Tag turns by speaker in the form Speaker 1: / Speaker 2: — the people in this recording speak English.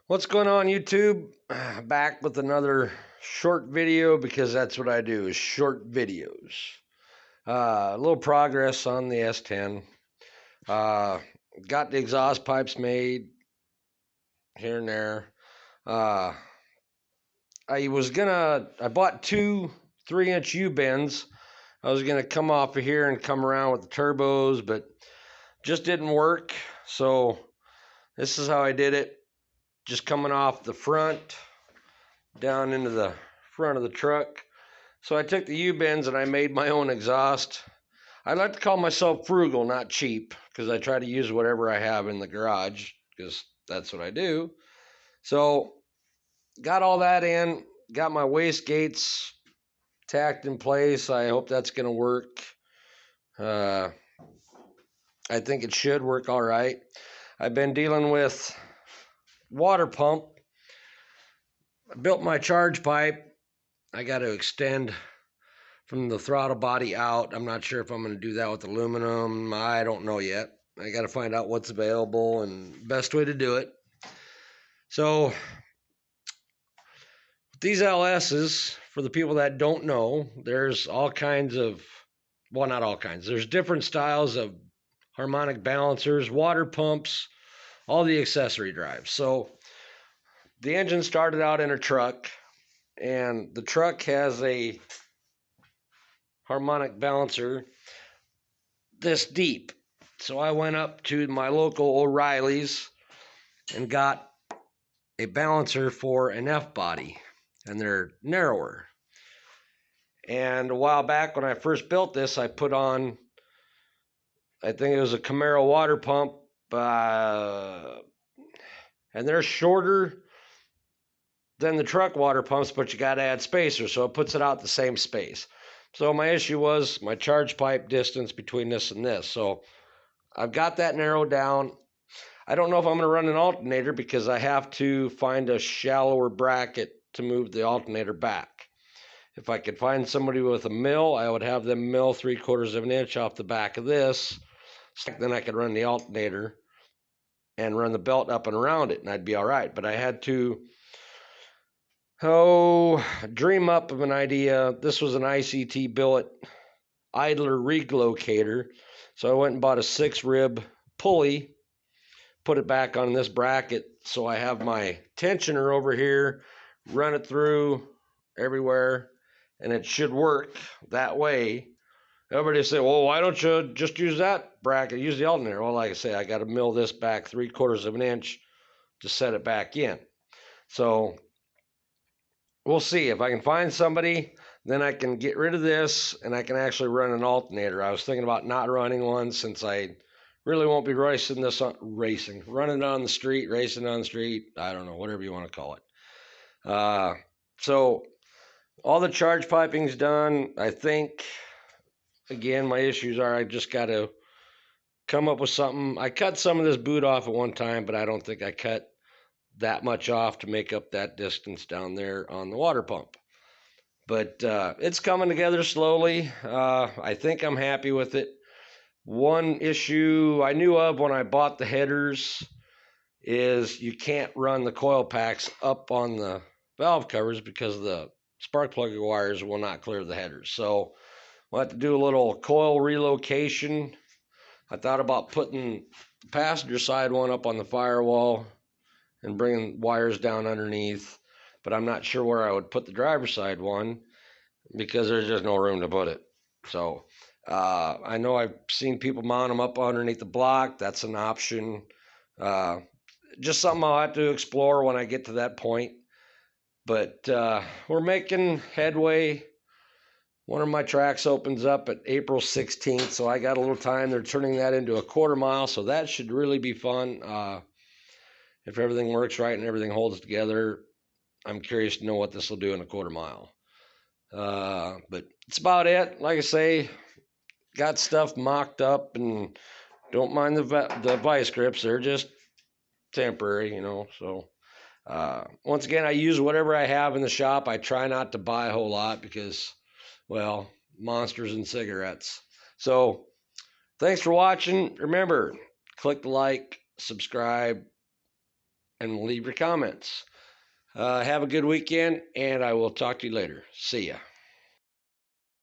Speaker 1: What's going on, YouTube? Back with another short video because that's what I do, is short videos. A little progress on the S10. Got the exhaust pipes made here and there. I bought two 3-inch U-bends. I was gonna come off of here and come around with the turbos, but just didn't work. So this is how I did it. Just coming off the front down into the front of the truck. So I took the U-bends and I made my own exhaust. I like to call myself frugal, not cheap, because I try to use whatever I have in the garage, because that's what I do. So got all that in, got my wastegates tacked in place. I hope that's going to work. I think it should work all right. I've been dealing with water pump. I built my charge pipe. I got to extend from the throttle body out. I'm not sure if I'm going to do that with aluminum. I don't know yet. I got to find out what's available and best way to do it. So these LSs, for the people that don't know, there's all kinds of, well, not all kinds. There's different styles of harmonic balancers, water pumps, all the accessory drives. So the engine started out in a truck, and the truck has a harmonic balancer this deep. So I went up to my local O'Reilly's and got a balancer for an F body, and they're narrower. And a while back when I first built this, I put on, I think it was a Camaro water pump, and they're shorter than the truck water pumps, but you got to add spacers, so it puts it out the same space. So my issue was my charge pipe distance between this and this. So I've got that narrowed down. I don't know if I'm going to run an alternator because I have to find a shallower bracket to move the alternator back. If I could find somebody with a mill, I would have them mill 3/4 of an inch off the back of this. Then I could run the alternator and run the belt up and around it, and I'd be all right. But I had to dream up of an idea. This was an ICT billet idler relocator. So I went and bought a 6-rib pulley, put it back on this bracket. So I have my tensioner over here, run it through everywhere, and it should work that way. Everybody say, well, why don't you just use that bracket, use the alternator? Well, like I say, I got to mill this back 3/4 of an inch to set it back in. So we'll see. If I can find somebody, then I can get rid of this and I can actually run an alternator. I was thinking about not running one since I really won't be running on the street, racing on the street. I don't know, whatever you want to call it. So all the charge piping's done. I think, again, my issues are I just got to come up with something. I cut some of this boot off at one time, but I don't think I cut that much off to make up that distance down there on the water pump. But it's coming together slowly. I think I'm happy with it. One issue I knew of when I bought the headers is you can't run the coil packs up on the valve covers because the spark plug wires will not clear the headers. So we'll have to do a little coil relocation. I thought about putting the passenger side one up on the firewall and bringing wires down underneath, but I'm not sure where I would put the driver's side one because there's just no room to put it. So I know I've seen people mount them up underneath the block. That's an option. Just something I'll have to explore when I get to that point. But we're making headway. One of my tracks opens up at April 16th, so I got a little time. They're turning that into a 1/4 mile, so that should really be fun. If everything works right and everything holds together, I'm curious to know what this will do in a 1/4 mile. But it's about it. Like I say, got stuff mocked up, and don't mind the vice grips. They're just temporary, you know. So once again, I use whatever I have in the shop. I try not to buy a whole lot because, well, monsters and cigarettes. So thanks for watching. Remember, click the like, subscribe, and leave your comments. Have a good weekend, and I will talk to you later. See ya.